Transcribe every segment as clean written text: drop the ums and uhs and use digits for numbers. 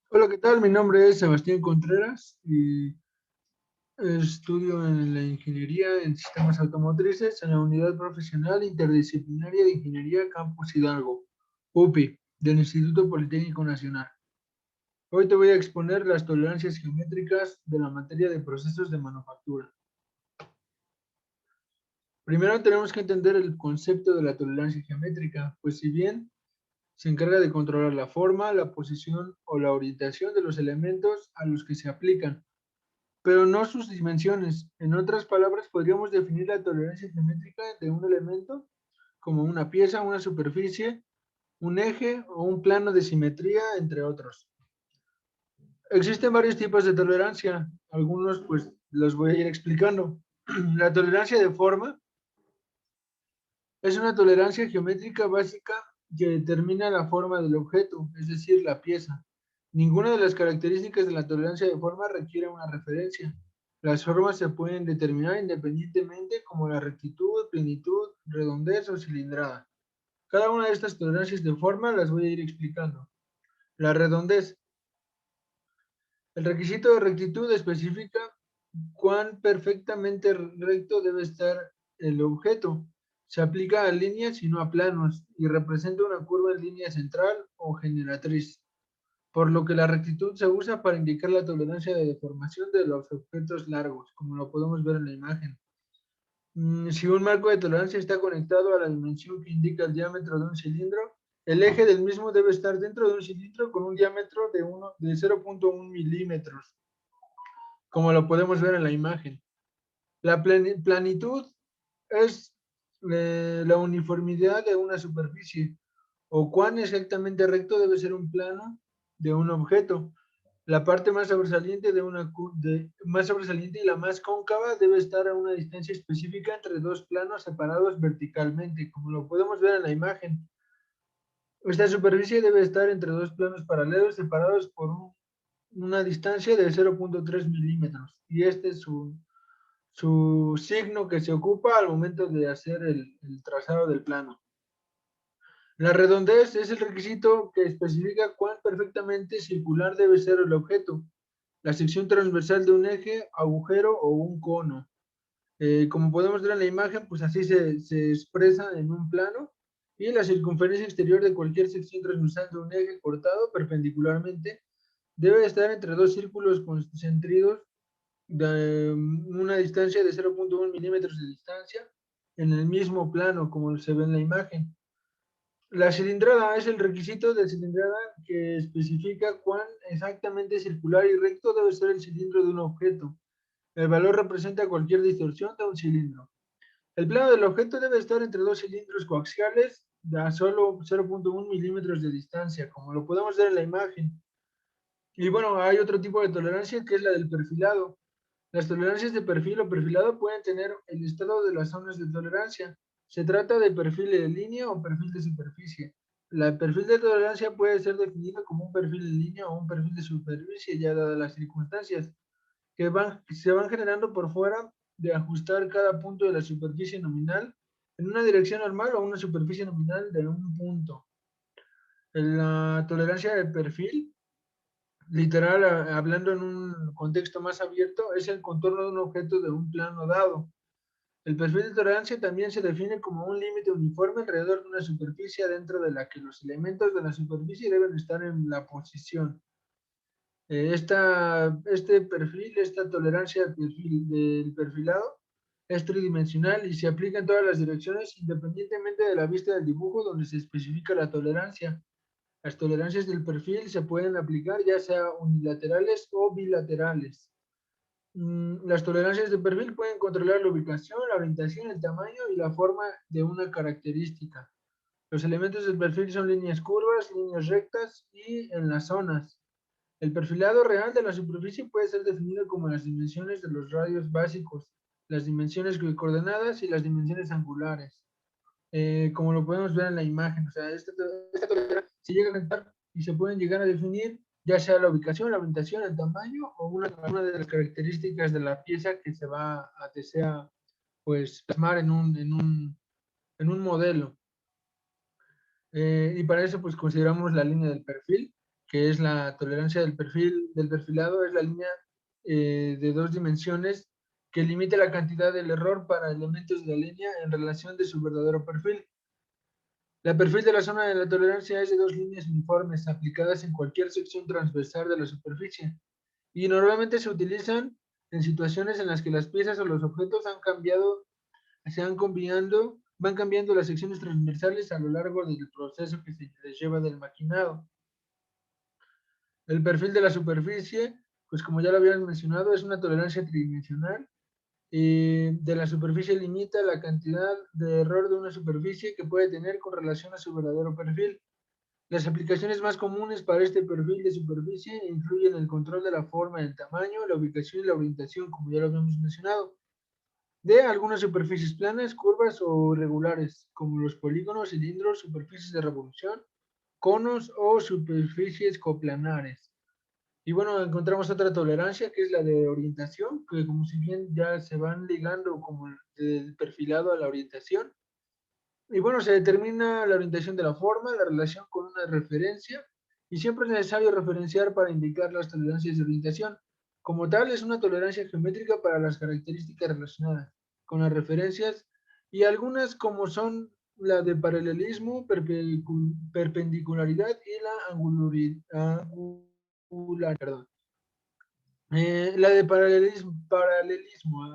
Hola, ¿qué tal? Mi nombre es Sebastián Contreras y estudio en la ingeniería en sistemas automotrices en la Unidad Profesional Interdisciplinaria de Ingeniería Campus Hidalgo, UPI, del Instituto Politécnico Nacional. Hoy te voy a exponer las tolerancias geométricas de la materia de procesos de manufactura. Primero tenemos que entender el concepto de la tolerancia geométrica, pues si bien se encarga de controlar la forma, la posición o la orientación de los elementos a los que se aplican, pero no sus dimensiones. En otras palabras, podríamos definir la tolerancia geométrica de un elemento como una pieza, una superficie, un eje o un plano de simetría, entre otros. Existen varios tipos de tolerancia, algunos pues los voy a ir explicando. La tolerancia de forma es una tolerancia geométrica básica que determina la forma del objeto, es decir, la pieza. Ninguna de las características de la tolerancia de forma requiere una referencia. Las formas se pueden determinar independientemente como la rectitud, plenitud, redondez o cilindrada. Cada una de estas tolerancias de forma las voy a ir explicando. La redondez. El requisito de rectitud especifica cuán perfectamente recto debe estar el objeto. Se aplica a líneas y no a planos y representa una curva en línea central o generatriz, por lo que la rectitud se usa para indicar la tolerancia de deformación de los objetos largos, como lo podemos ver en la imagen. Si un marco de tolerancia está conectado a la dimensión que indica el diámetro de un cilindro, el eje del mismo debe estar dentro de un cilindro con un diámetro de 0.1 milímetros, como lo podemos ver en la imagen. La planitud es la uniformidad de una superficie o cuán exactamente recto debe ser un plano de un objeto. La parte más sobresaliente más sobresaliente y la más cóncava debe estar a una distancia específica entre dos planos separados verticalmente, como lo podemos ver en la imagen. Esta superficie debe estar entre dos planos paralelos separados por una distancia de 0.3 milímetros. Y este es su signo que se ocupa al momento de hacer el trazado del plano. La redondez es el requisito que especifica cuán perfectamente circular debe ser el objeto, la sección transversal de un eje, agujero o un cono. Como podemos ver en la imagen, pues así se expresa en un plano y la circunferencia exterior de cualquier sección transversal de un eje cortado perpendicularmente debe estar entre dos círculos concentridos de una distancia de 0.1 milímetros de distancia en el mismo plano, como se ve en la imagen. La cilindrada es el requisito de cilindrada que especifica cuán exactamente circular y recto debe ser el cilindro de un objeto. El valor representa cualquier distorsión de un cilindro. El plano del objeto debe estar entre dos cilindros coaxiales a solo 0.1 milímetros de distancia, como lo podemos ver en la imagen. Y bueno, hay otro tipo de tolerancia que es la del perfilado. Las tolerancias de perfil o perfilado pueden tener el estado de las zonas de tolerancia. Se trata de perfil de línea o perfil de superficie. El perfil de tolerancia puede ser definido como un perfil de línea o un perfil de superficie, ya dadas las circunstancias que se van generando por fuera de ajustar cada punto de la superficie nominal en una dirección normal o una superficie nominal de un punto. La tolerancia de perfil literal, hablando en un contexto más abierto, es el contorno de un objeto de un plano dado. El perfil de tolerancia también se define como un límite uniforme alrededor de una superficie dentro de la que los elementos de la superficie deben estar en la posición. Este perfil, esta tolerancia del perfilado es tridimensional y se aplica en todas las direcciones independientemente de la vista del dibujo donde se especifica la tolerancia. Las tolerancias del perfil se pueden aplicar ya sea unilaterales o bilaterales. Las tolerancias de perfil pueden controlar la ubicación, la orientación, el tamaño y la forma de una característica. Los elementos del perfil son líneas curvas, líneas rectas y en las zonas. El perfilado real de la superficie puede ser definido como las dimensiones de los radios básicos, las dimensiones coordenadas y las dimensiones angulares, como lo podemos ver en la imagen. O sea, esta tolerancia se llega a cantar y se pueden llegar a definir ya sea la ubicación, la orientación, el tamaño o una de las características de la pieza que se va a desea pues plasmar en un modelo. Y para eso pues consideramos la línea del perfil. que es la tolerancia del perfilado, es la línea de 2 dimensiones que limita la cantidad del error para elementos de la línea en relación de su verdadero perfil. El perfil de la zona de la tolerancia es de 2 líneas uniformes aplicadas en cualquier sección transversal de la superficie y normalmente se utilizan en situaciones en las que las piezas o los objetos van cambiando las secciones transversales a lo largo del proceso que se les lleva del maquinado. El perfil de la superficie, pues como ya lo habíamos mencionado, es una tolerancia tridimensional y de la superficie limita la cantidad de error de una superficie que puede tener con relación a su verdadero perfil. Las aplicaciones más comunes para este perfil de superficie incluyen el control de la forma, el tamaño, la ubicación y la orientación, como ya lo habíamos mencionado, de algunas superficies planas, curvas o regulares, como los polígonos, cilindros, superficies de revolución, conos o superficies coplanares. Y bueno, encontramos otra tolerancia que es la de orientación, que como si bien ya se van ligando como del perfilado a la orientación. Y bueno, se determina la orientación de la forma, la relación con una referencia, y siempre es necesario referenciar para indicar las tolerancias de orientación. Como tal, es una tolerancia geométrica para las características relacionadas con las referencias y algunas como son la de paralelismo, perpendicularidad y la perdón. La de paralelismo,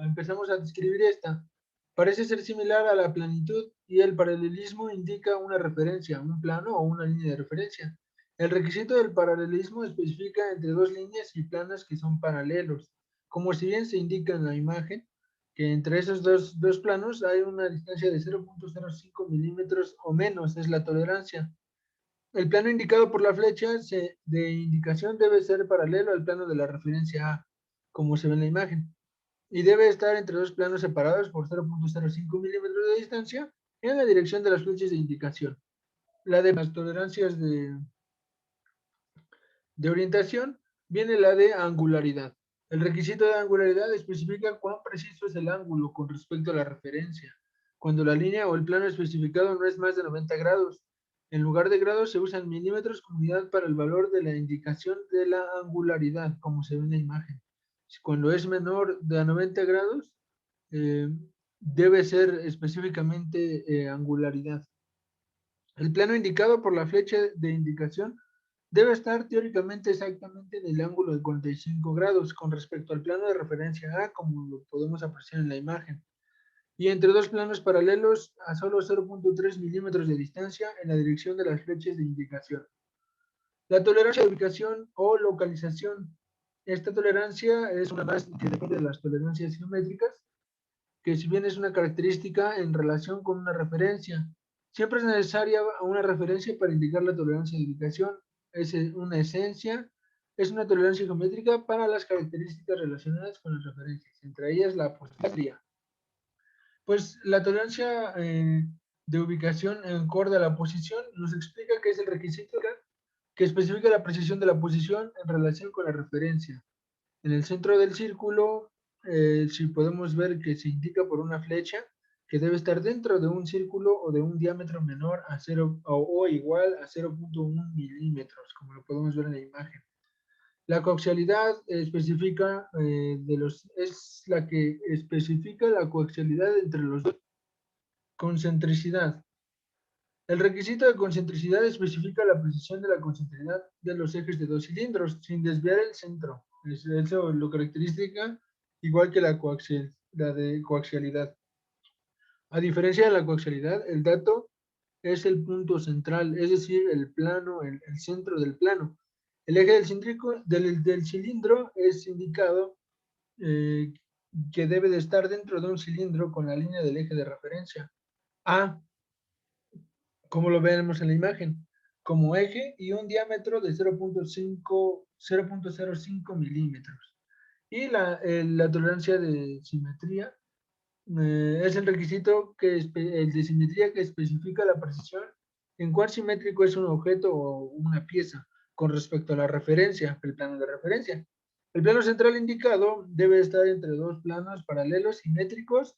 empezamos a describir esta. Parece ser similar a la planitud y el paralelismo indica una referencia, un plano o una línea de referencia. El requisito del paralelismo especifica entre dos líneas y planos que son paralelos, como si bien se indica en la imagen, que entre esos dos planos hay una distancia de 0.05 milímetros o menos, es la tolerancia. El plano indicado por la flecha de indicación debe ser paralelo al plano de la referencia A, como se ve en la imagen, y debe estar entre dos planos separados por 0.05 milímetros de distancia en la dirección de las flechas de indicación. La de las tolerancias de orientación viene la de angularidad. El requisito de angularidad especifica cuán preciso es el ángulo con respecto a la referencia, cuando la línea o el plano especificado no es más de 90 grados. En lugar de grados se usan milímetros como unidad para el valor de la indicación de la angularidad, como se ve en la imagen. Cuando es menor de 90 grados, eh, debe ser específicamente angularidad. El plano indicado por la flecha de indicación debe estar teóricamente exactamente en el ángulo de 45 grados con respecto al plano de referencia A, como lo podemos apreciar en la imagen, y entre dos planos paralelos a solo 0.3 milímetros de distancia en la dirección de las flechas de indicación. La tolerancia de ubicación o localización. Esta tolerancia es una más que depende de las tolerancias geométricas, que si bien es una característica en relación con una referencia, siempre es necesaria una referencia para indicar la tolerancia de ubicación. Es una esencia, es una tolerancia geométrica para las características relacionadas con las referencias, entre ellas la posimetría. Pues la tolerancia de ubicación en acorde a la posición nos explica que es el requisito que especifica la precisión de la posición en relación con la referencia. En el centro del círculo, si podemos ver que se indica por una flecha que debe estar dentro de un círculo o de un diámetro menor a 0 o igual a 0.1 milímetros, como lo podemos ver en la imagen. La coaxialidad especifica es la que especifica la coaxialidad entre los dos. Concentricidad. El requisito de concentricidad especifica la precisión de la concentricidad de los ejes de dos cilindros sin desviar el centro. Eso lo caracteriza igual que la de coaxialidad. A diferencia de la coaxialidad, el dato es el punto central, es decir, el plano, el centro del plano. El eje del cilindro es indicado eh, que debe de estar dentro de un cilindro con la línea del eje de referencia. A, como lo vemos en la imagen, como eje y un diámetro de 0.05 milímetros. Y la tolerancia de simetría es el requisito el de simetría que especifica la precisión en cuál simétrico es un objeto o una pieza con respecto a la referencia, el plano de referencia. El plano central indicado debe estar entre dos planos paralelos simétricos.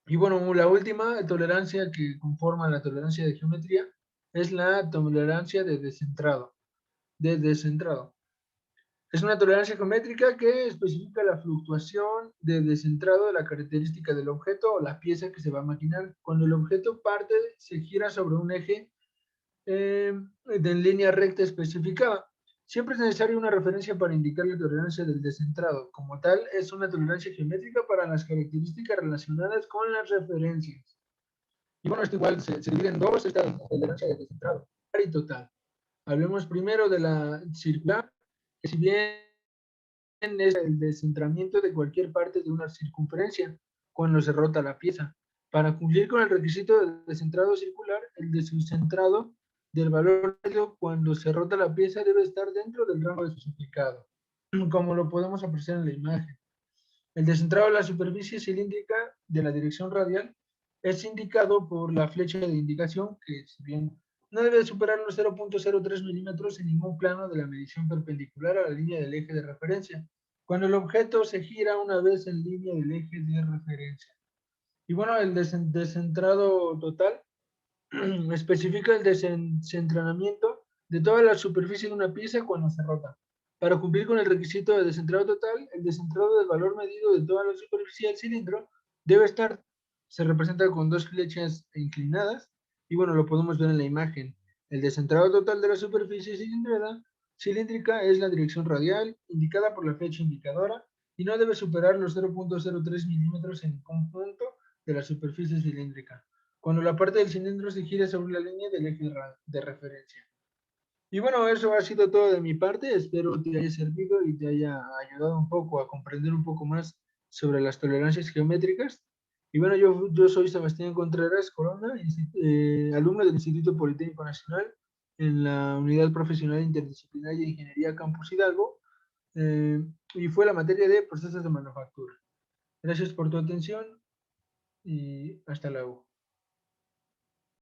Y bueno, la última tolerancia que conforma la tolerancia de geometría es la tolerancia de descentrado. de descentrado. Es una tolerancia geométrica que especifica la fluctuación de descentrado de la característica del objeto o la pieza que se va a maquinar. Cuando el objeto parte, se gira sobre un eje en línea recta especificada. Siempre es necesaria una referencia para indicar la tolerancia del descentrado. Como tal, es una tolerancia geométrica para las características relacionadas con las referencias. Y bueno, esto igual se divide en dos, esta tolerancia del descentrado y total. Hablemos primero de la circular, que si bien es el descentramiento de cualquier parte de una circunferencia cuando se rota la pieza. Para cumplir con el requisito de descentrado circular, el descentrado del valor medio cuando se rota la pieza debe estar dentro del rango especificado, como lo podemos apreciar en la imagen. El descentrado de la superficie cilíndrica de la dirección radial es indicado por la flecha de indicación que, si bien no debe superar los 0.03 milímetros en ningún plano de la medición perpendicular a la línea del eje de referencia, cuando el objeto se gira una vez en línea del eje de referencia. Y bueno, el descentrado total especifica el descentramiento de toda la superficie de una pieza cuando se rota. Para cumplir con el requisito de descentrado total, el descentrado del valor medido de toda la superficie del cilindro debe estar, se representa con dos flechas inclinadas, y bueno, lo podemos ver en la imagen. El descentrado total de la superficie cilíndrica es la dirección radial, indicada por la flecha indicadora, y no debe superar los 0.03 milímetros en conjunto de la superficie cilíndrica cuando la parte del cilindro se gira sobre la línea del eje de referencia. Y bueno, eso ha sido todo de mi parte. Espero te haya servido y te haya ayudado un poco a comprender un poco más sobre las tolerancias geométricas. Y bueno, yo soy Sebastián Contreras Corona, alumno del Instituto Politécnico Nacional en la Unidad Profesional Interdisciplinaria de Ingeniería Campus Hidalgo, y fue la materia de procesos de manufactura. Gracias por tu atención y hasta luego.